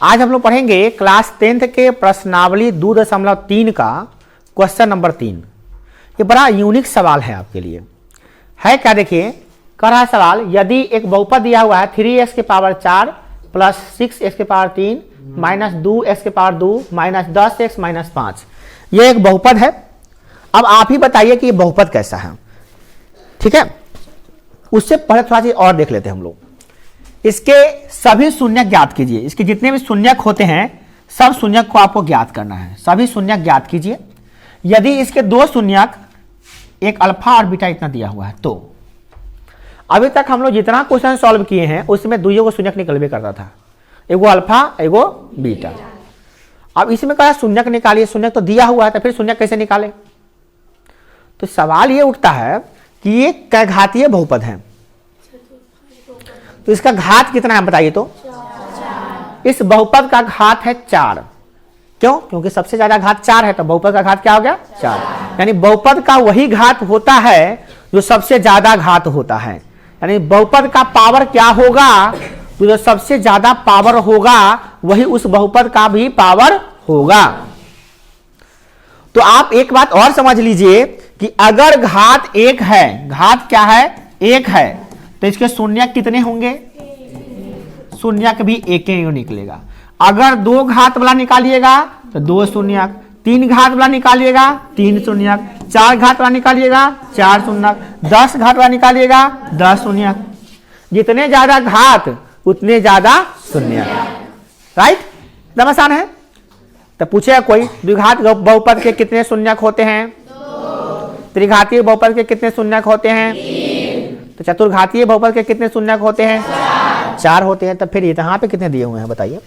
आज हम लोग पढ़ेंगे क्लास 10th के प्रश्नावली 2.3 का क्वेश्चन नंबर 3। ये बड़ा यूनिक सवाल है आपके लिए। है क्या, देखिए कह रहा है सवाल, यदि एक बहुपद दिया हुआ है 3x के पावर 4 प्लस 6x के पावर 3 माइनस 2x के पावर 2 माइनस 10x माइनस 5, ये एक बहुपद है। अब आप ही बताइए कि ये बहुपद कैसा है। ठीक है, उससे पहले थोड़ा सा और देख लेते हैं हम लोग। इसके सभी शून्यक ज्ञात कीजिए। इसके जितने भी शून्यक होते हैं सब शून्यक को आपको ज्ञात करना है। सभी शून्यक ज्ञात कीजिए। यदि इसके दो शून्यक, एक अल्फा और बीटा इतना दिया हुआ है, तो अभी तक हम लोग जितना क्वेश्चन सॉल्व किए हैं उसमें दुइयों को शून्यक निकलवे करता था, एगो अल्फा एगो बीटा। अब इसमें कहा शून्यक निकालिए। शून्यक तो दिया हुआ है, तो फिर शून्यक कैसे निकाले? तो सवाल ये उठता है कि ये क्या घातीय बहुपद है, तो इसका घात कितना है बताइए तो? 4। इस बहुपद का घात है 4। क्यों? क्योंकि सबसे ज्यादा घात 4 है, तो बहुपद का घात क्या हो गया? 4। यानी बहुपद का वही घात होता है जो सबसे ज्यादा घात होता है। यानी बहुपद का पावर क्या होगा? तो जो सबसे ज्यादा पावर होगा वही उस बहुपद का भी पावर होगा। तो आप एक बात और समझ लीजिए कि अगर घात 1 है, घात क्या है? 1 है, तो इसके शून्यक कितने होंगे? शून्यक भी एक निकलेगा। अगर 2 घात वाला निकालिएगा तो 2 शून्यक, 3 घात वाला निकालिएगा 3 शून्यक, 4 घात वाला निकालिएगा 4 शून्यक, 10 घात वाला निकालिएगा 10 शून्यक। जितने ज्यादा घात उतने ज्यादा शून्यक। राइट, एकदम आसान है। तो पूछेगा कोई, द्विघात बहुपद के कितने शून्यक होते हैं? 2। त्रिघातीय बहुपद के कितने शून्यक होते हैं? 3। तो चतुर्घातीय बहुपद के कितने शून्यक होते हैं? 4 होते हैं। तो फिर यहाँ पे कितने दिए हुए हैं बताइए?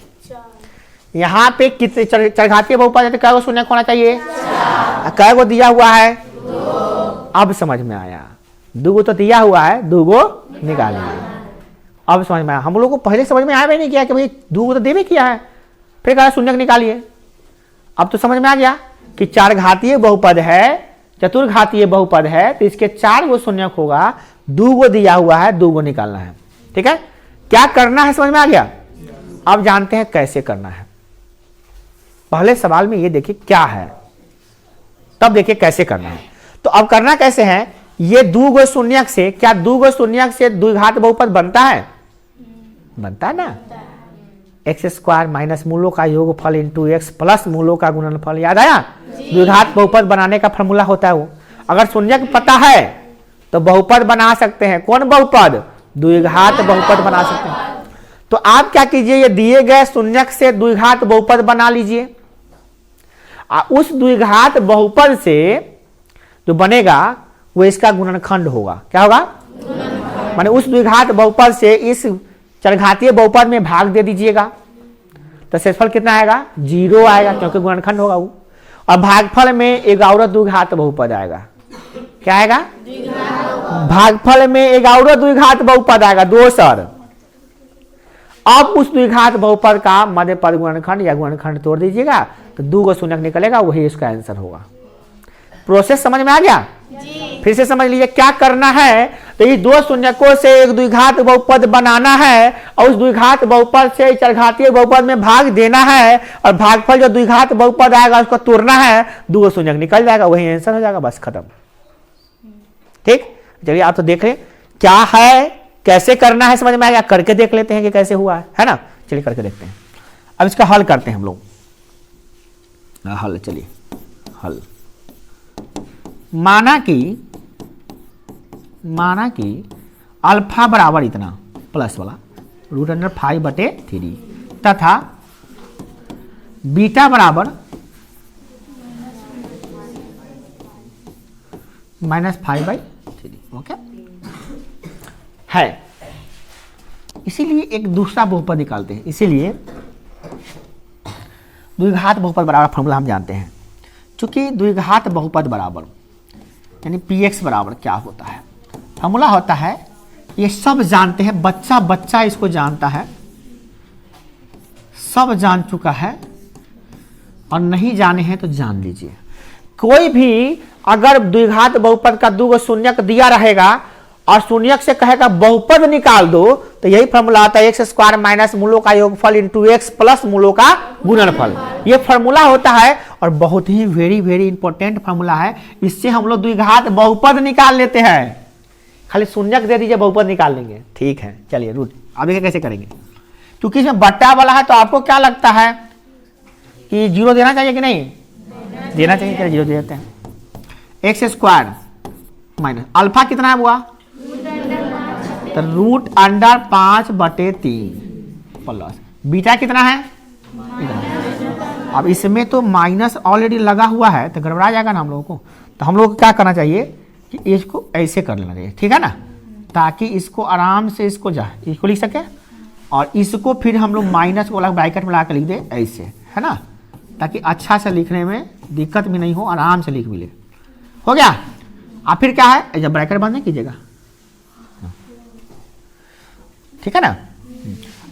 यहाँ पे कितने चरघातीय बहुपद है तो कै शून्यक होना चाहिए? 4। कै गो दिया हुआ है? 2। अब समझ में आया। 2 गो तो दिया हुआ है, 2 गो निकालना। अब समझ में आया। हम लोग को पहले समझ में आया भी नहीं किया कि भाई 2 गो तो देवे किया है, फिर कहा शून्यक निकालिए। अब तो समझ में आ गया कि चारघातीय बहुपद है, चतुर्घातीय बहुपद है, तो इसके 4 गो शून्यक होगा। 2 गो दिया हुआ है, 2 गो निकालना है। ठीक है, क्या करना है समझ में आ गया। अब जानते हैं कैसे करना है। पहले सवाल में ये देखिए क्या है, तब देखिए कैसे करना है। तो अब करना कैसे है, ये 2 गो शून्यक से, क्या 2 गो शून्यक से द्विघात बहुपद बनता है? बनता है ना। एक्स स्क्वायर माइनस मूलों का योगफल इंटू एक्स प्लस मूलों का गुणनफल। याद आया? द्विघात बहुपद बनाने का फॉर्मूला होता है वो। अगर शून्यक पता है तो बहुपद बना सकते हैं। कौन बहुपद? द्विघात बहुपद बना सकते हैं। तो आप क्या कीजिए, ये दिए गए शून्यक से द्विघात बहुपद बना लीजिए। उस द्विघात बहुपद से जो बनेगा वो इसका गुणनखंड होगा। क्या होगा? माने उस द्विघात बहुपद से इस चरघातीय बहुपद में भाग दे दीजिएगा, तो शेषफल कितना आएगा? 0 आएगा, क्योंकि गुणनखंड होगा वो। और भागफल में एक और द्विघात बहुपद आएगा। क्या आएगा? भागफल में एक और द्विघात बहुपद आएगा, दोसर। अब उस द्विघात बहुपद का मध्य पद गुणनखंड या गुणनखंड तोड़ दीजिएगा, तो 2 गो शून्यक निकलेगा, वही इसका आंसर होगा। प्रोसेस समझ में आ गया? फिर से समझ लीजिए क्या करना है। तो ये 2 शून्यकों से एक द्विघात बहुपद बनाना है, और उस द्विघात बहुपद से चरघातीय बहुपद में भाग देना है, और भागफल जो द्विघात बहुपद आएगा उसको तोड़ना है, 2 गो शून्यक निकल जाएगा, वही आंसर हो जाएगा, बस खत्म। ठीक, चलिए आप तो देख रहे क्या है, कैसे करना है समझ में आ गया। करके देख लेते हैं कि कैसे हुआ है ना। चलिए करके देखते हैं। अब इसका हल करते हैं हम लोग। हल, चलिए हल। माना कि अल्फा बराबर इतना प्लस वाला √5/3 तथा बीटा बराबर -5/3। ओके है। इसीलिए एक दूसरा बहुपद निकालते हैं। इसीलिए द्विघात बहुपद बराबर फॉर्मूला हम जानते हैं। चूंकि द्विघात बहुपद बराबर यानी px बराबर क्या होता है, फॉर्मूला होता है, ये सब जानते हैं, बच्चा बच्चा इसको जानता है, सब जान चुका है, और नहीं जाने हैं तो जान लीजिए। कोई भी अगर द्विघात बहुपद का 2 गो शून्यक दिया रहेगा और शून्यक से कहेगा बहुपद निकाल दो, तो यही फॉर्मूला आता है एक्स स्क्वायर माइनस मूलों का योगफल इंटू एक्स प्लस मूलों का गुणनफल। ये फॉर्मूला होता है और बहुत ही वेरी वेरी इंपॉर्टेंट फॉर्मूला है। इससे हम लोग द्विघात बहुपद निकाल लेते हैं। खाली शून्यक दे दीजिए, बहुपद निकाल लेंगे। ठीक है, चलिए रूट अब देखिए कैसे करेंगे। क्योंकि इसमें बट्टा वाला है तो आपको क्या लगता है कि जीरो देना चाहिए कि नहीं देना चाहिए? क्या जीरो दे देते हैं। एक्स स्क्वायर माइनस अल्फा कितना है हुआ, तो रूट अंडर 5/3 प्लस बीटा कितना है। अब इसमें तो माइनस ऑलरेडी लगा हुआ है तो गड़बड़ा जाएगा ना हम लोगों को। तो हम लोग को क्या करना चाहिए कि इसको ऐसे कर लेना चाहिए, ठीक है ना, ताकि इसको आराम से इसको इसको लिख सके और इसको फिर हम लोग माइनस को अलग ब्रैकेट में ला कर लिख दे ऐसे, है ना, ताकि अच्छा से लिखने में दिक्कत भी नहीं हो, आराम से लिख भी ले। हो गया। अब फिर क्या है, जब ब्रैकेट बंद नहीं कीजिएगा, ठीक है ना।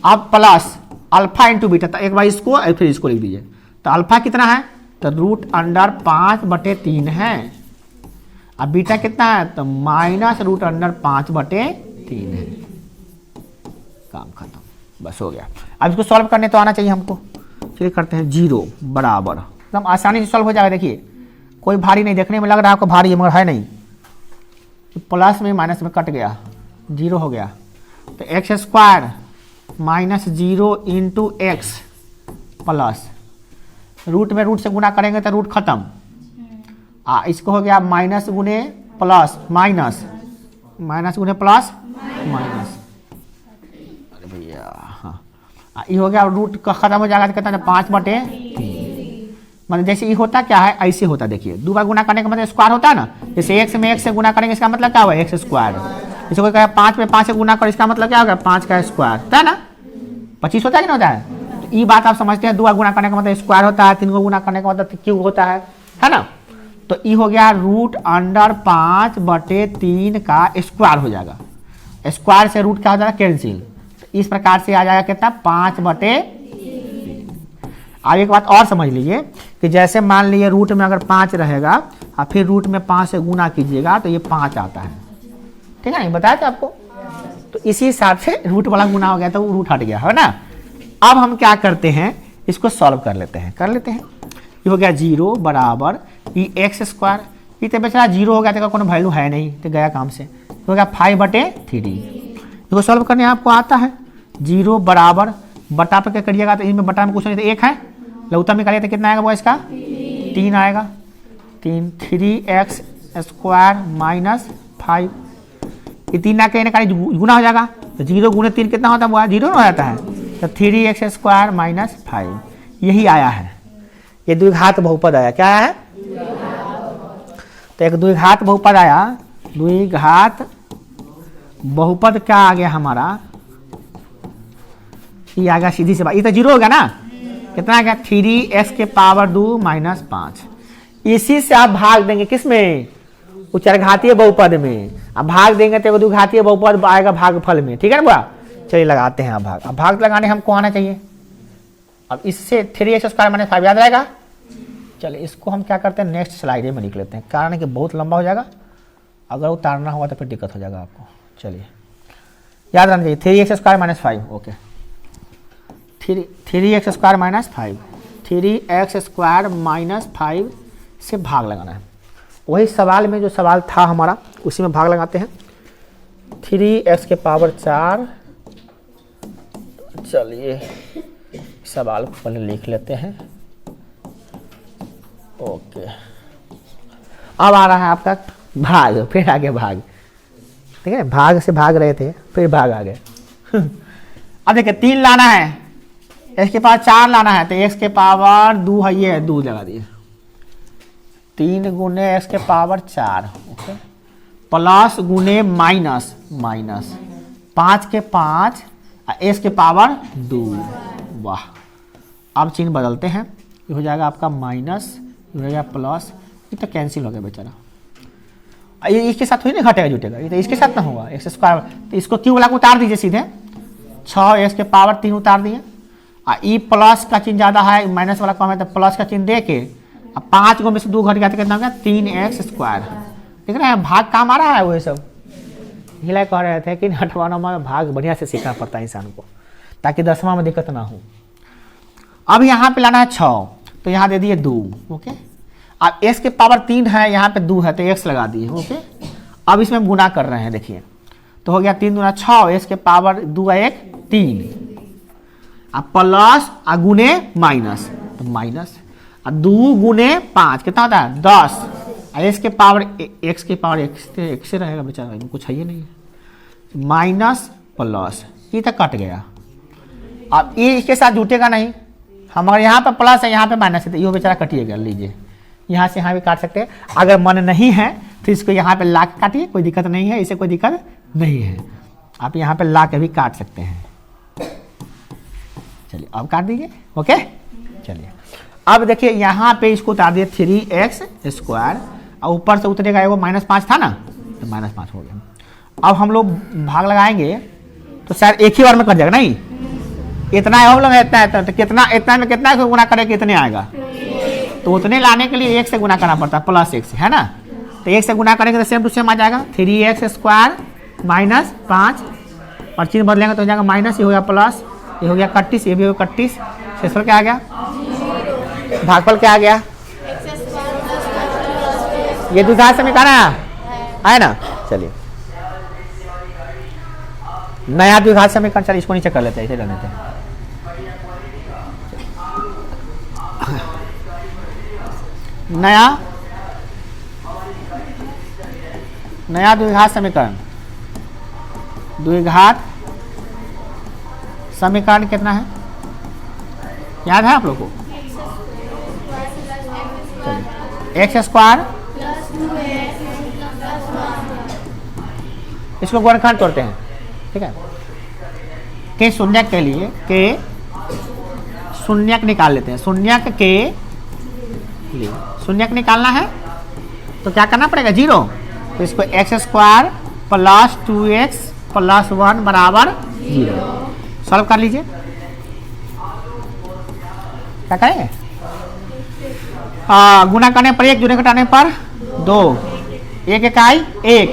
अब प्लस अल्फा इंटू बीटा, तो एक बार इसको और फिर इसको लिख दीजिए। तो अल्फा कितना है, तो रूट अंडर 5/3 है। अब बीटा कितना है, तो माइनस रूट अंडर 5/3 है। काम खत्म, बस हो गया। अब इसको सॉल्व करने तो आना चाहिए हमको। चलिए करते हैं। 0 बराबर एकदम आसानी से सॉल्व हो जाएगा। देखिए कोई भारी नहीं, देखने में लग रहा है आपको भारी है मगर है नहीं। प्लस में माइनस में कट गया, 0 हो गया। तो x square minus 0 into x plus root में रूट से गुना करेंगे तो रूट खत्म। इसको हो गया माइनस गुने प्लस माइनस, माइनस गुने प्लस माइनस। अरे भैया हाँ, ये हो गया रूट का खत्म हो जाएगा तो कहता है 5/3। मतलब जैसे ये होता क्या है, ऐसे होता। देखिए दो बार गुना करने का मतलब स्क्वायर होता है ना। जैसे एक्स में एक्स से गुना करेंगे इसका मतलब क्या हुआ, एक्स स्क्वायर। जैसे कोई कहे 5 में 5 से गुना करो, इसका मतलब क्या होगा, 5 का स्क्वायर, है ना। 25 होता है कि नहीं होता है। तो ये बात आप समझते हैं, 2 बार गुना करने का मतलब स्क्वायर होता है, 3 को गुना करने का मतलब क्यूब होता है ना। तो ये हो गया रूट अंडर 5/3 का स्क्वायर हो जाएगा। स्क्वायर से रूट क्या हो जाएगा, कैंसिल। तो इस प्रकार से आ जाएगा कितना, 5/3। अब एक बात और समझ लीजिए कि जैसे मान लीजिए रूट में अगर 5 रहेगा और फिर रूट में 5 से गुना कीजिएगा तो ये 5 आता है, ठीक है, बताया था आपको। तो इसी हिसाब से रूट वाला गुना हो गया तो वो रूट हट गया, है ना। अब हम क्या करते हैं, इसको सॉल्व कर लेते हैं। ये हो गया 0 बराबर ये एक्स स्क्वायर, ये तो बेचारा 0 हो गया तो कोई वैल्यू है नहीं तो गया काम से। हो गया 5/3। इसको सॉल्व करने आपको आता है। 0 बराबर बटा पे क्या करिएगा, तो इसमें बटा में कुछ नहीं तो 1 है, लौता में करिए तो कितना आएगा वो, इसका 3 आएगा। 3x स्क्वायर माइनस 5, ये 3 ना कहीं गुना हो जाएगा। तो 0 गुने 3 कितना होता है, 0 हो जाता है। तो 3x स्क्वायर माइनस 5 यही आया है। ये द्विघात बहुपद आया। क्या आया है, तो एक द्विघात बहुपद आया। द्विघात बहुपद क्या आ गया हमारा, ये आ गया सीधी से बात। ये तो 0 हो गया ना, कितना आ गया, 3x के पावर 2 माइनस 5। इसी से आप भाग देंगे किसमें, चरघातीय बहुपद में। अब भाग देंगे तो द्विघातीय बहुपद आएगा भागफल में, ठीक है ना बुआ। चलिए लगाते हैं अब भाग। अब भाग लगाने हमको आना चाहिए। अब इससे 3x स्क्वायर माइनस 5 याद रहेगा। चलिए इसको हम क्या करते हैं, नेक्स्ट स्लाइड में लिख लेते हैं, कारण कि बहुत लंबा हो जाएगा, अगर उतारना होगा तो फिर दिक्कत हो जाएगा आपको। चलिए याद रखना चाहिए 3x square minus 5, okay. 3x square minus 5, 3x square minus 5 से भाग लगाना है। वही सवाल में जो सवाल था हमारा उसी में भाग लगाते हैं। 3x के पावर 4। चलिए सवाल को पहले लिख लेते हैं, ओके। अब आ रहा है आपका भाग, फिर आगे भाग, ठीक है। भाग से भाग रहे थे फिर भाग आ गए। अब देखिए 3 लाना है, x के पावर 4 लाना है, तो x के पावर 2 है, ये 2 लगा दिए। 3 गुने x के पावर 4, ओके, प्लस गुने माइनस माइनस 5 के 5 x के पावर 2। वाह, अब चिन्ह बदलते हैं। ये हो जाएगा आपका माइनस, ये हो जाएगा प्लस, ये तो कैंसिल हो गया बेचारा। ये इसके साथ थोड़ी ना घटेगा जुटेगा, ये तो इसके साथ ना होगा एक्स स्क्वायर। तो इसको क्यू वाला को उतार दीजिए सीधे, 6x के पावर 3 उतार दिए। ई प्लस का चिन्ह ज़्यादा है, माइनस वाला कम है, तो प्लस का चिन्ह दे के अब 5 को में से 2 घट गया तो कितना हो गया, 3x स्क्वायर। देख रहे हैं भाग काम आ रहा है, वही सब हिला कह रहे थे कि 8वां 9वां में भाग बढ़िया से सीखना पड़ता है इंसान को, ताकि 10वां में दिक्कत ना हो। अब यहाँ पे लाना है 6, तो यहाँ दे दिए 2। ओके, अब x के पावर 3 है, यहाँ पे 2 है तो x लगा दिए। ओके, अब इसमें हम गुना कर रहे हैं, देखिए तो हो गया 3 दूना 6, x के पावर 2 है 1 3, अब प्लस गुने माइनस, तो माइनस, अब 2 गुने 5 कितना होता है 10, x के पावर x से रहेगा बेचारा, इनको कुछ है ही नहीं, माइनस प्लस, ये तक कट गया। अब ये इसके साथ जुटेगा नहीं, हमारे यहाँ पे प्लस है यहाँ पे माइनस है, तो ये बेचारा कटिएगा। लीजिए यहाँ से यहाँ भी काट सकते हैं, अगर मन नहीं है तो इसको यहाँ पे ला के काटिए, कोई दिक्कत नहीं है, इसे कोई दिक्कत नहीं है, आप यहाँ पे ला के भी काट सकते हैं। चलिए अब काट दीजिए। ओके, चलिए अब देखिए यहाँ पे इसको उतार दिए 3x², और ऊपर से उतरेगा वो -5 था ना, तो -5 हो गया। अब हम लोग भाग लगाएंगे तो शायद एक ही बार में कट जाएगा, नहीं इतना है हम लोग, इतना तो कितना, इतना में कितना से गुना करें कितने आएगा, तो उतने लाने के लिए 1 से गुना करना पड़ता है, +1 से, है ना। तो 1 से गुना करेंगे तो सेम टू सेम आ जाएगा 3x² -5, और चिन्ह बदलेंगे तो हो जाएगा माइनस, ये हो गया प्लस, ये हो गया 31, ये भी हो गया 31, शेषफल क्या आ गया, भागफल क्या आ गया, ये द्विघात समीकरण है ना। चलिए नया द्विघात समीकरण, चलिए इसको नीचे कर लेते हैं, इसे रहने देते हैं। नया द्विघात समीकरण, द्विघात समीकरण कितना है, याद है आप लोग को, x², इसको वर्गखंड तोड़ते हैं, ठीक है, के शून्यक के लिए के शून्यक निकाल लेते हैं, शून्यक के लिए शून्यक निकालना है तो क्या करना पड़ेगा 0, तो इसको x² + 2x + 1 बराबर 0 सॉल्व कर लीजिए। क्या करेंगे, गुना करने पर 1, जुड़े घटाने पर 2, 1 इकाई 1,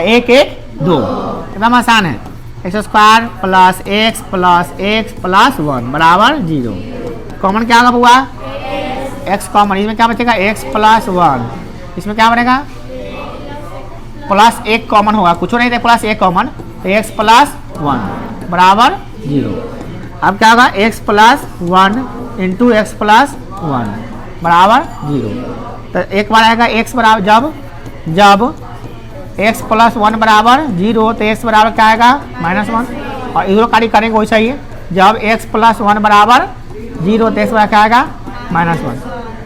1 1 2, एकदम आसान है। x² + x + x + 1 बराबर 0, कॉमन क्या होगा बुआ, x कॉमन, इसमें क्या बचेगा x + 1, इसमें क्या बनेगा +1 कॉमन होगा, कुछ नहीं थे +1 कॉमन, तो x + 1 बराबर 0। अब क्या होगा x + 1 × x + 1 बराबर 0, तो एक बार आएगा x बराबर, जब x + 1 बराबर 0, तो x बराबर क्या आएगा -1, और इधर कार्य करेंगे वैसा ही, जब x + 1 बराबर 0, तो x बराबर क्या आएगा -1,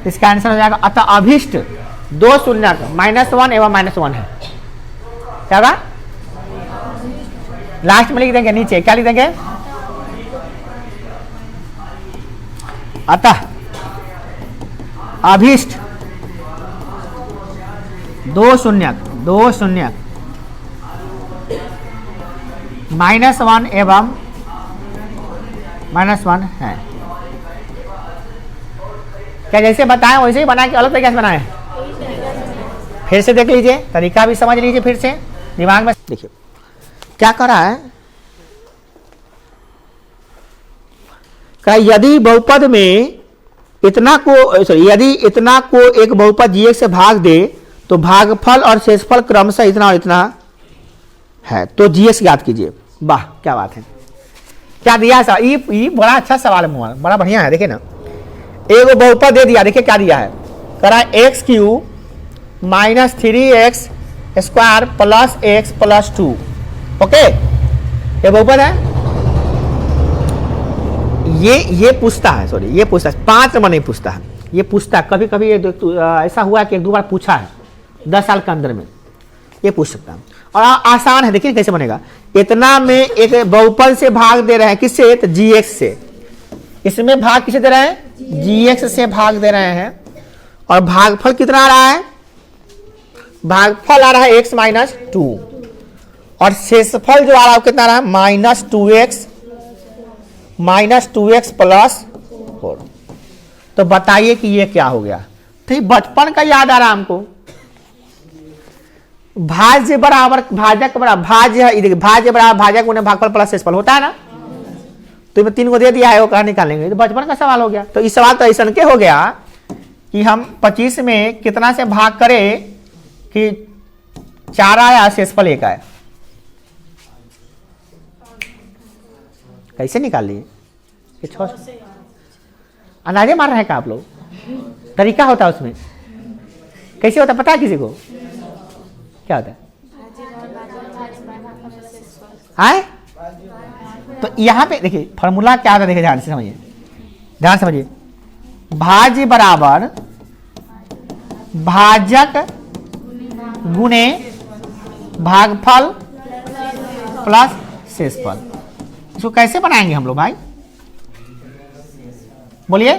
इसका आंसर हो जाएगा। अतः अभिष्ट 2 शून्यक -1 एवं -1 है, क्या होगा, लास्ट में लिख देंगे, नीचे क्या लिख देंगे, अतः अभिष्ट 2 शून्यक -1 एवं -1 है। क्या जैसे बताएं वैसे ही बना के अलग तरीके से बनाए, फिर से देख लीजिए, तरीका भी समझ लीजिए, फिर से दिमाग में देखिए क्या कर रहा है। यदि बहुपद में इतना को यदि इतना को एक बहुपद g से भाग दे तो भागफल और शेषफल क्रमशः इतना और इतना है, तो g याद कीजिए। वाह क्या बात है, क्या दिया है, ये बड़ा अच्छा सवाल है, बड़ा बढ़िया है। देखिए ना, एक बहुपद दे दिया, देखिए क्या दिया है, करा x³ - 3x² + x + 2, ओके, ये बहुपद है। ये पूछता है, सॉरी ये पूछता है, 5 नंबर नहीं पूछता है, ये पूछता है कभी कभी, ऐसा हुआ कि 1-2 बार पूछा है 10 साल के अंदर में, ये पूछ सकता है। और आसान है, देखिए कैसे बनेगा, इतना में एक बहुपद से भाग दे रहे हैं, किससे, तो gx से, इसमें भाग किसे दे रहे हैं, gx से भाग दे रहे हैं, और भागफल कितना आ रहा है, भागफल आ रहा है x - 2, और शेषफल जो आ रहा है कितना आ रहा है -2x + 4। तो बताइए कि ये क्या हो गया। तो बचपन का याद आ रहा हमको, भाज्य बराबर भाजक बराबर भाज्य है, देखिए भाज्य बराबर भाजक गुने भागफल प्लस शेषफल होता है ना। तो इसमें 3 को दे दिया है, वो कहाँ निकालेंगे, तो बचपन का सवाल हो गया। तो इस सवाल तो ऐसा के हो गया कि हम 25 में कितना से भाग करें कि 4 आया शेषफल 1 आया। कैसे निकाल लिए? अंदाजे मार रहे हैं क्या आप लोग? तरीका होता है उसमें, कैसे होता है पता है किसी को? क्या होता है? आए तो यहाँ पे देखिए फॉर्मूला क्या होता है, देखिए ध्यान से समझिए, ध्यान से समझिए। भाज्य बराबर भाजक गुणे भागफल प्लस शेषफल। इसको कैसे बनाएंगे हम लोग भाई, बोलिए?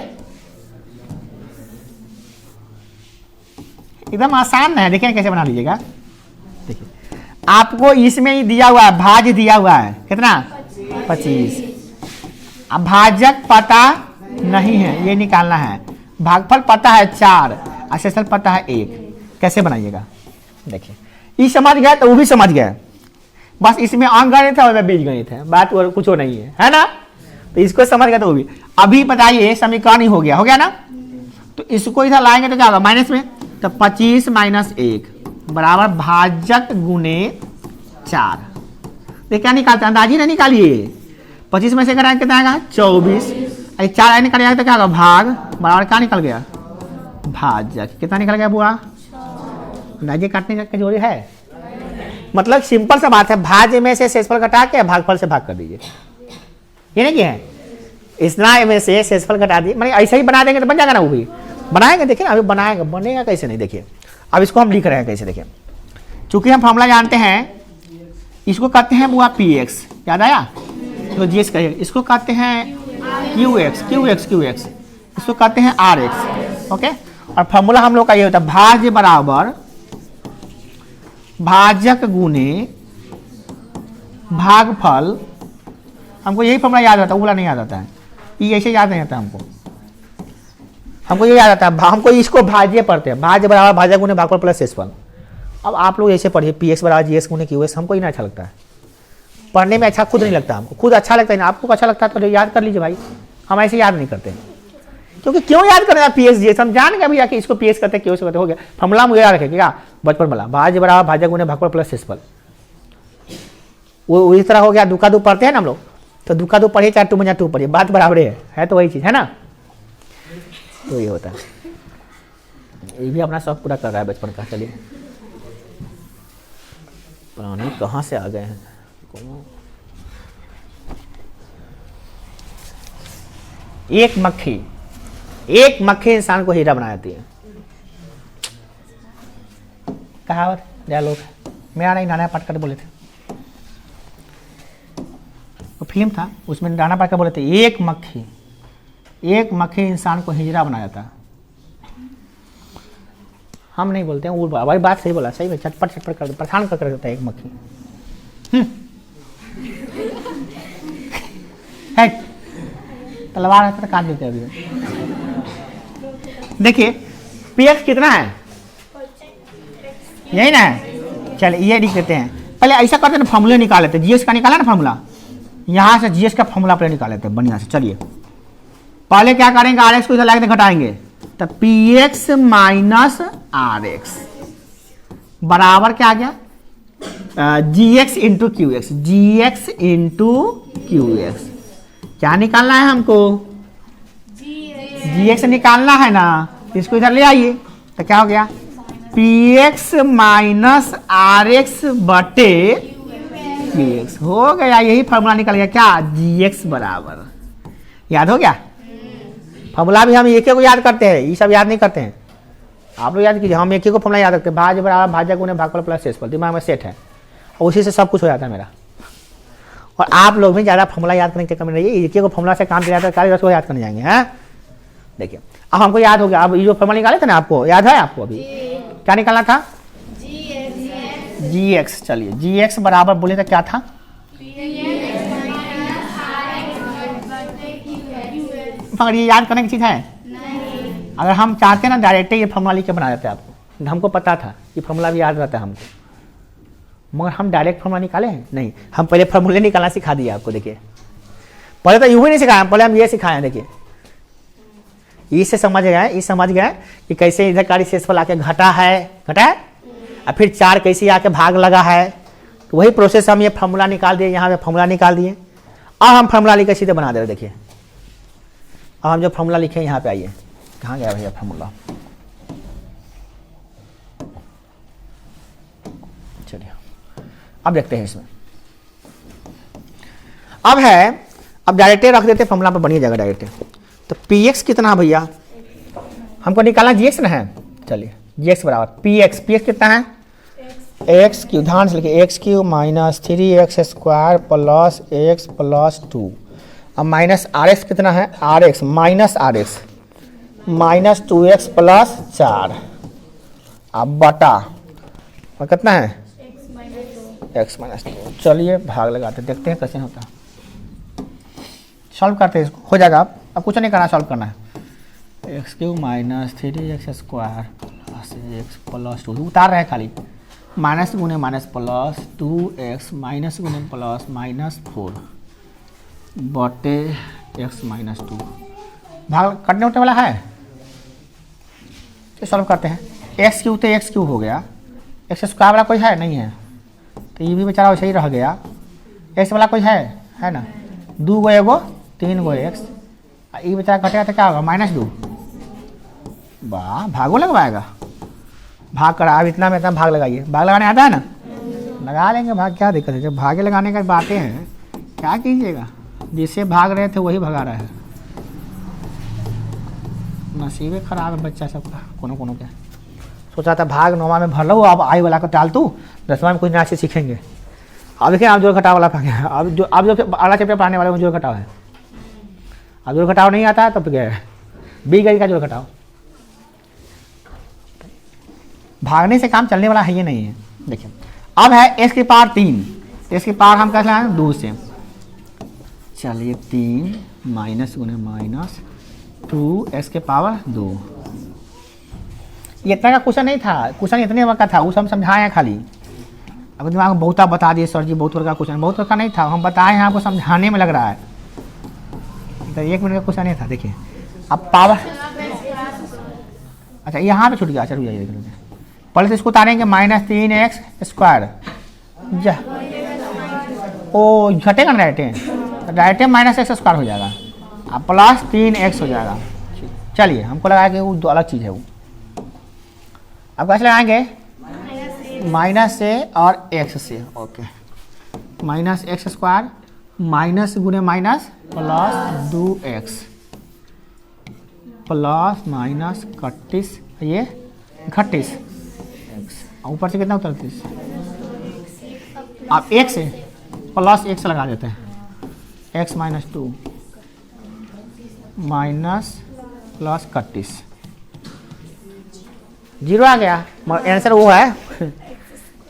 एकदम आसान है, देखिए कैसे बना लीजिएगा। देखिए आपको इसमें ही दिया हुआ है, भाज्य दिया हुआ है कितना 25। अब भाजक पता नहीं है, ये निकालना है। भागफल पता है 4 और शेषफल पता है 1। कैसे बनाइएगा? देखिए ये समझ गया तो वो भी समझ गया, बस इसमें अंक गणित है और बीज गणित है, बात और कुछ नहीं है ना। तो इसको समझ गया तो वो भी। अभी बताइए समीकरण ही हो गया ना। तो इसको इधर लाएंगे तो क्या होगा माइनस में, तो 25 माइनस 1 बराबर भाजक गुने 4। ये क्या निकालते हैं, अंदाजी नहीं निकालिए। 25 में से कराएंगे कितना आएगा 24, 4 निकालिएगा तो क्या होगा भाग बराबर क्या निकल गया भाजक। कितना निकल गया बुआ? अंदाजे काटने का जोड़ी है, मतलब सिंपल सा बात है। भाज्य में से शेषफल घटा के भागफल से भाग कर दीजिए, ये नहीं क्या है। इतना में से शेषफल घटा दिए, मतलब ऐसे ही बना देंगे तो बन जाएगा ना। वो भी बनाएंगे, देखिए अभी बनाएंगे, बनेगा कैसे नहीं। देखिए अब इसको हम लिख रहे हैं कैसे, देखिए चूंकि हम फॉर्मूला जानते हैं, इसको कहते हैं बुआ px, याद आया तो जीएस कहिए। इसको कहते हैं qx, इसको कहते हैं rx, ओके। और फॉर्मूला हम लोग का ये होता है भाज्य बराबर भाजक गुने भागफल। हमको यही फॉर्मूला याद आता है, वो नहीं याद आता है, ये ऐसे याद नहीं आता हमको ये याद आता है। हमको इसको भाज्य पढ़ते हैं, भाज्य बराबर भाजक गुने भागफल प्लस शेषफल। अब आप लोग ऐसे पढ़िए px बराबर जीएस गुने qs। हमको ही ना अच्छा लगता है पढ़ने में, अच्छा खुद नहीं लगता हमको, खुद अच्छा लगता है ना। आपको अच्छा लगता है तो याद कर लीजिए भाई, हम ऐसे याद नहीं करते क्योंकि क्यों याद करें px जीएस, हम जान गए भैया कि इसको px करते हैं qs करते, हो गया। फॉर्मूला मुझे याद रखें क्या, बचपन वाला भाज्य बराबर भाजक गुने भागफल प्लस शेषफल। वो इस तरह हो गया। दुका दो पढ़ते हैं ना हम लोग, तो दुका दो पढ़िए चाहे 2 में 2 पढ़िए, बात बराबर है तो वही चीज है ना। तो ये होता है, ये भी अपना शौक पूरा कर रहा है बचपन का। चलिए पुराने कहाँ से आ गए हैं। एक मक्खी इंसान को हीरा बना देती है। कहावत डायलॉग मेरा नहीं, नाना पाटकर बोले थे, वो फिल्म था उसमें नाना पाटकर बोले थे एक मक्खी इंसान को हिजरा बना जाता। हम नहीं बोलते हैं, वो भाई बात सही बोला, सही में चटपट कर परेशान कर देता है एक मक्खी। है तलवार है तो काट देते हैं अभी। देखिए px कितना है, यही ना है। चलिए ये लिख देते हैं, पहले ऐसा करते हैं ना, फॉर्मूला निकाल लेते हैं। जीएस का निकाला ना फॉर्मूला, यहाँ से जीएस का फॉर्मूला पहले निकाल लेते हैं बढ़िया से। चलिए पहले क्या करेंगे, आरएक्स को इधर लाके घटाएंगे, तो px माइनस rx बराबर क्या आ गया gx into qx, gx into qx। क्या निकालना है हमको, gx निकालना है ना, इसको इधर ले आइए तो क्या हो गया px माइनस rx बटे qx हो गया। यही फॉर्मूला निकल गया क्या, gx बराबर। याद हो गया फॉर्मूला भी हम एक को याद करते हैं, ये सब याद नहीं करते हैं। आप लोग याद कीजिए, हम एक को फॉर्मूला याद रखते हैं, भाज्य बराबर भाजक गुने भागफल प्लस शेषफल, दिमाग में सेट है और उसी से सब कुछ हो जाता है मेरा। और आप लोग भी ज़्यादा फॉर्मूला याद करने की कमी नहीं है, एक को फॉर्मूला से काम किया जाता है, कार्य को याद करने जाएंगे। हैं देखिए अब हमको याद हो गया। अब ये जो फॉर्मूला निकाले थे ना, आपको याद है, आपको अभी क्या निकालना था gx। चलिए gx बराबर बोले तो क्या था, मगर ये याद करने की चीज़ है नहीं। अगर हम चाहते ना डायरेक्ट ये फॉर्मूला लिख के बना देते आपको, हमको पता था ये फॉर्मूला भी याद रहता है हमको, मगर हम डायरेक्ट फॉर्मूला निकाले हैं नहीं, हम पहले फॉर्मूले निकालना सिखा दिया आपको। देखिए पहले तो यूं ही नहीं सिखाया, पहले हम ये सिखाए हैं। देखिए इससे समझ गए कि कैसे इधर का शेषफल आके घटा है और फिर 4 कैसे आके भाग लगा है। तो वही प्रोसेस हम ये फॉर्मूला निकाल दिए, यहाँ पे फॉर्मूला निकाल दिए। अब हम फॉर्मूला लिख के सीधे बना दे रहे। देखिए अब हम जो फॉर्मूला लिखे यहाँ पे आइए, कहाँ गया भैया फॉर्मूला, चलिए अब देखते हैं इसमें। अब डायरेक्ट रख देते फॉर्मूला पर, बनी जाएगा डायरेक्ट। तो px कितना भैया, हमको निकालना gx ना है। चलिए gx बराबर px कितना है, एक्स क्यू, ध्यान से लिखिए, x Q minus 3x square plus x plus 2। अब माइनस आर एक्स कितना है, are x minus 2x plus 4। अब बटा और कितना है x माइनस 2। चलिए भाग लगाते देखते हैं कैसे होता है, सॉल्व करते हैं इसको, हो जाएगा। अब कुछ नहीं करना, सॉल्व करना है। X Q minus 3x square plus x plus 2 उतार रहे हैं खाली, माइनस गुने माइनस प्लस 2x माइनस गुने प्लस माइनस 4 बटे x माइनस 2। भाग कटने उठने वाला है, तो सॉल्व करते हैं। एक्स क्यू तो एक्स क्यू हो गया, एक्स स्क्वायर वाला कोई है नहीं है, तो ये भी बेचारा वैसे ही रह गया। एक्स वाला कोई है ना, 2 गो एगो 3 गो एक्स, ये बेचारा घटेगा तो क्या होगा -2। वाह भागो लगवाएगा, भाग करा। अब इतना में इतना भाग लगाइए, भाग लगाने आता है ना, लगा लेंगे भाग, क्या दिक्कत है। जब भागे लगाने का बातें हैं, क्या कीजिएगा, जिससे भाग रहे थे वही भगा रहा है। नसीबे खराब है बच्चा सबका, कोनो के। सोचा था भाग 9वां में भर लो, अब आई वाला को टाल तू, 10वां में कुछ नया से सीखेंगे। अब देखिए आप जोड़ घटाव वाला भाग गया। अब जो अगला चैप्टर पढ़ाने वाले में जोड़ घटाव है। अब जोड़ घटाव नहीं आता है तब गया है, बी गई का जोड़ घटाव। भागने से काम चलने वाला है ये नहीं है। देखिए अब है x की पावर 3, x की पावर हम कैसे लाएं 2 से। चलिए 3 माइनस गुने माइनस 2 के पावर 2। ये इतना का क्वेश्चन नहीं था, क्वेश्चन इतने वक्त का था, उस हम समझाए हैं खाली। अब दिमाग में बहुत बता दिए सर जी, बहुत का क्वेश्चन, बहुत का नहीं था, हम बताए हैं आपको, समझाने में लग रहा है। तो 1 मिनट का क्वेश्चन नहीं था। देखिए अब पावर, अच्छा यहाँ पे छूट गया। चलो जाइए पहले तो इसको उतारेंगे, -3x स्क्वायर, ओ घटेगा ना डायरेक्ट -x स्क्वायर हो जाएगा, अब प्लस 3x हो जाएगा। चलिए हमको लगा कि वो दो अलग चीज़ है वो। अब कैसे लगाएंगे, माइनस से और x से, ओके। -x स्क्वायर माइनस गुने minus plus 2x plus minus 31, ये 38, ऊपर से कितना उतरती, आप 1 से प्लस 1 से लगा देते हैं, x माइनस 2 माइनस प्लस 31, 0 आ गया। मगर आंसर वो है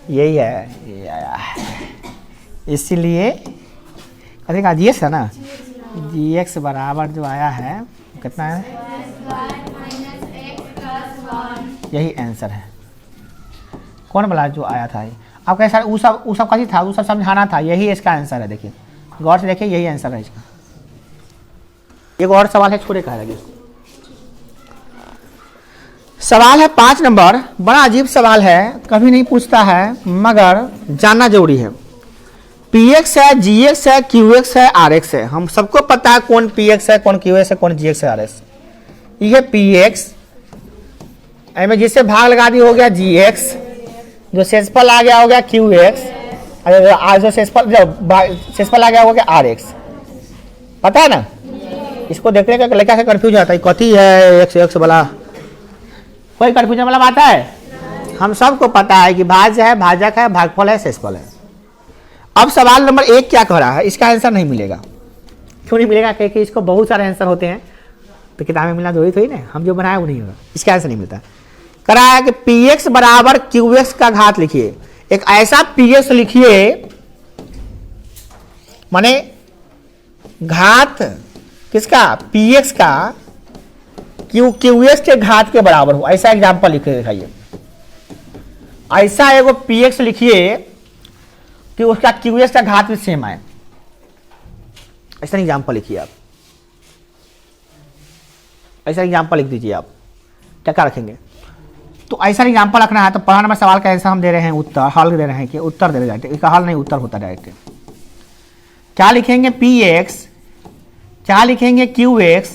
यही है, ये आया। इसीलिए कहेगा जीएक्स है ना, जीएक्स बराबर जो आया है कितना है, यही आंसर है। कौन बोला जो आया था, आप कैसा वो सब कैसी था, वो सब समझाना था, यही इसका आंसर है। देखिए गौर से देखिए, यही आंसर है इसका। एक और सवाल है, छोड़े कहा लगे। सवाल है 5 नंबर, बड़ा अजीब सवाल है, कभी नहीं पूछता है मगर जानना जरूरी है। px है, gx है, qx है, rx है। हम सबको पता है कौन px है, कौन qx है, कौन gx है, rx। ये px में जिससे भाग लगा दी हो गया gx, जो शेषफल आ गया हो गया qx, जो शेषफल आ गया हो गया rx। पता है ना, इसको देखने का लड़का से कंफ्यूज आता है, कथी है x वाला, कोई कंफ्यूजन वाला बात है। हम सबको पता है कि भाज्य है, भाजक है, भागफल है, शेषफल है। अब सवाल नंबर 1 क्या कह रहा है, इसका आंसर नहीं मिलेगा। क्यों नहीं मिलेगा, क्योंकि इसको बहुत सारे आंसर होते हैं, तो किताब में मिलना जरूरी थोड़ी ना, हम जो बनाए वो नहीं होगा, इसका आंसर नहीं मिलता। कह रहा है कि px बराबर qx का घात लिखिए। एक ऐसा px लिखिए, माने घात किसका, px का qx के घात के बराबर हो, ऐसा एग्जाम्पल लिख के दिखाइए। ऐसा एगो px लिखिए कि उसका QS का घात भी सेम आए। ऐसा एग्जाम्पल लिखिए आप, ऐसा एग्जाम्पल लिख दीजिए आप, क्या रखेंगे। तो ऐसा एग्जाम्पल रखना है तो पहला नंबर सवाल का आंसर हम दे रहे हैं, उत्तर हल दे रहे हैं कि उत्तर दे रहे हैं, इसका हल नहीं उत्तर होता डायरेक्ट। क्या लिखेंगे PX, क्या लिखेंगे QX,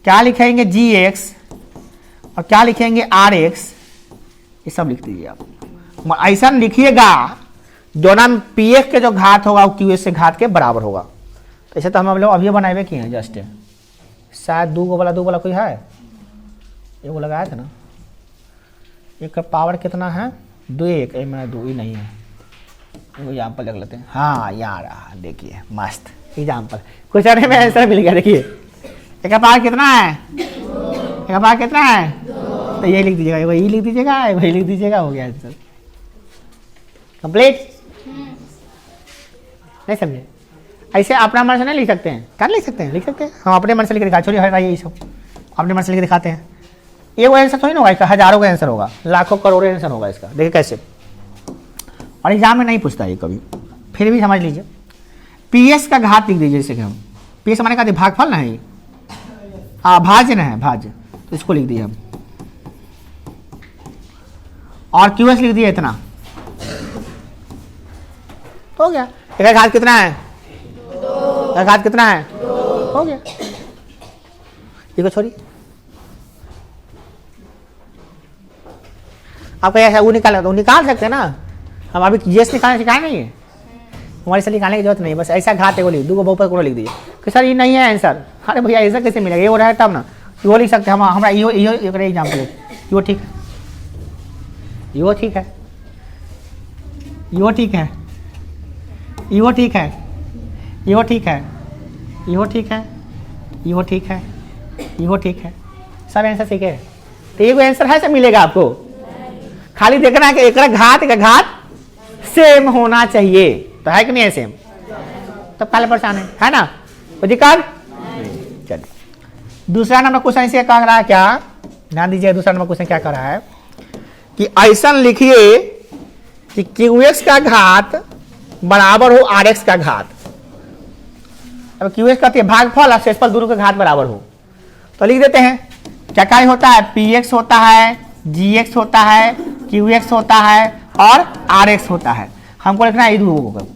क्या लिखेंगे GX और क्या लिखेंगे RX, ये सब लिख दीजिए आप। ऐसा लिखिएगा जो नाम PX के जो घात होगा वो QS से घात के बराबर होगा। तो ऐसे तो हम लोग अभी बनाए किए हैं जस्ट, शायद दो वाला कोई है, ये वो लगाया था ना, एक का पावर कितना है 2, एक में 2 ही नहीं है, एग्जाम्पल देख लेते हैं। हाँ यार देखिए मस्त एग्जाम्पल, कुछ अरे में आंसर मिल गया। देखिए एक का पावर कितना है, एक का पावर कितना है, तो ये लिख दीजिएगा, वही लिख दीजिएगा, वही लिख दीजिएगा, हो गया आंसर कंप्लीट। नहीं समझे? ऐसे अपना मन से नहीं लिख सकते हैं, क्या लिख सकते हैं, लिख सकते हैं हम अपने मन से लिख दिखा, छोड़िए हटाइए ये सब, अपने मन से लिख दिखाते हैं। ये वो आंसर थोड़ी ना होगा, इसका हजारों का आंसर होगा, लाखों करोड़ों आंसर होगा इसका। देखिए कैसे, और एग्जाम में नहीं पूछता ये कभी, फिर भी समझ लीजिए। PS का घात लिख दीजिए, जैसे कि हम PS हमारे का भागफल ना है, हाँ भाज्य ना है, भाज्य, तो इसको लिख दिए हम। और QS लिख दिए इतना, तो हो गया। एक का घात कितना है, एक घात कितना है, हो गया। देखो छोड़िए, आप ऐसा वो निकाल तो निकाल सकते हैं ना, हम अभी GS निकालने सिखाए नहीं है, हमारे से निकालने की जरूरत नहीं, बस ऐसा घात है वो लिख, दो बहुपद को लिख दीजिए कि सर ये नहीं है आंसर। अरे भैया ऐसा कैसे मिलेगा, ये हो रहा है तब ना, वो लिख सकते हैं हम, हमारा यो एग्जाम्पल, यो ठीक है, यो ठीक है, यो ठीक है, यो ठीक है, यो ठीक है, यो ठीक है, यो ठीक है, यो ठीक है, सब आंसर सीखे। तो ये कोई आंसर है सब मिलेगा आपको, खाली देखना है कि एक घात सेम होना चाहिए, तो है कि नहीं है सेम, तब काले परेशान है ना, कोई दिक्कत। चलिए दूसरा नंबर क्वेश्चन इसे कह रहा है, क्या ध्यान दीजिए, दूसरा नंबर क्वेश्चन क्या कर रहा है कि ऐसा लिखिए कि QX का घात बराबर हो RX का घात। अब QX कहते हैं भागफल और शेषफल दोनों के घात बराबर हो, तो लिख देते हैं क्या क्या होता है, PX होता है, GX होता है, QX होता है और RX होता है। हमको लिखना है इधर,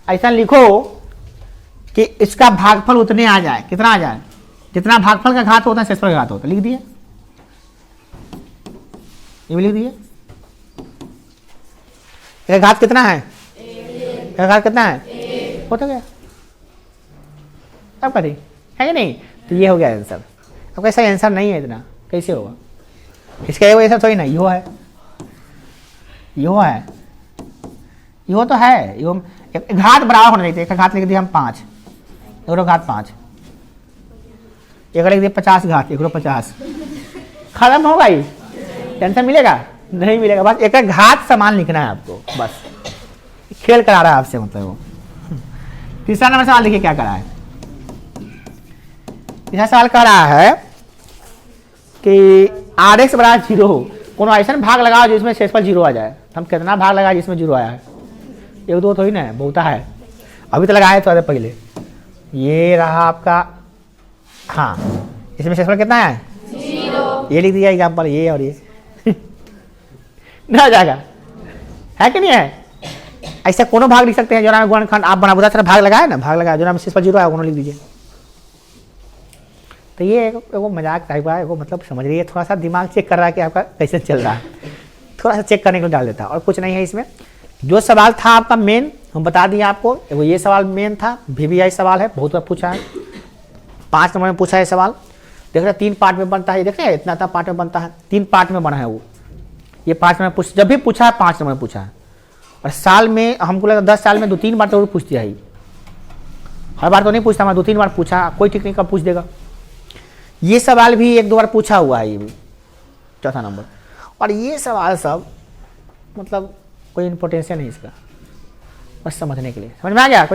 ऐसा लिखो कि इसका भागफल उतने आ जाए, कितना आ जाए, जितना भागफल का घात होता है शेषफल का घात होता है, लिख दिए, ये भी लिख दिए। एक घात कितना है, एक घात कितना है, हो तो गया, अब करें है कि नहीं, तो ये हो गया आंसर। अब कैसा आंसर नहीं है इतना, कैसे होगा, इसका ये आंसर थोड़ी ना, यो है, यो है, यो तो है, यो घात बराबर होना चाहिए। एक घात लिख दिया हम 5, एक घात 5, एक लिख दिया 50 घात, एक 50, खत्म होगा, ही टेंशन मिलेगा नहीं मिलेगा, बस एक घात समान लिखना है आपको, बस खेल करा रहा है आपसे, मतलब वो। तीसरा नंबर सवाल देखिए क्या करा है, तीसरा सवाल कह रहा है कि RX बराबर 0 हो, कोनो ऐसा भाग लगाओ जिसमें शेषफल 0 आ जाए। हम कितना भाग लगाए जिसमें 0 आया है, 1 2 थोड़ी ना है, बहुत है, अभी तो लगाए थोड़ा देर पहले, ये रहा आपका, हाँ इसमें शेषफल कितना है 0, ये लिख दिया एग्जाम्पल, ये और ये ना जाएगा, है कि नहीं है। ऐसा कोनो भाग लिख सकते हैं जो नाम गुणनखंड आप बना बुधा भाग लगाए ना, भाग लगाया जो नाम शेषफल 0 आया वो लिख दीजिए। तो ये एक मजाक टाइप का है, वो मतलब समझ रही है, थोड़ा सा दिमाग चेक कर रहा है कि आपका कैसे चल रहा है, थोड़ा सा चेक करने को डाल देता है, और कुछ नहीं है इसमें। जो सवाल था आपका मेन हम बता दिए आपको, वो ये सवाल मेन था, VVI सवाल है, बहुत बार पूछा है, 5 नंबर में पूछा है सवाल, देख रहे 3 पार्ट में बनता है, देख रहे इतना था पार्ट में बनता है, 3 पार्ट में बना है वो, ये 5 नंबर पूछ, जब भी पूछा है 5 नंबर में पूछा है, और साल में हमको लगा 10 साल में 2-3 बार तो पूछ दिया है, हर बार तो नहीं पूछता, मैं 2-3 बार पूछा, कोई ठीक नहीं कब पूछ देगा। ये सवाल भी 1-2 बार पूछा हुआ है, ये भी चौथा नंबर, और ये सवाल सब मतलब कोई इंपॉर्टेंस नहीं इसका, बस समझने के लिए, समझ में आ गया।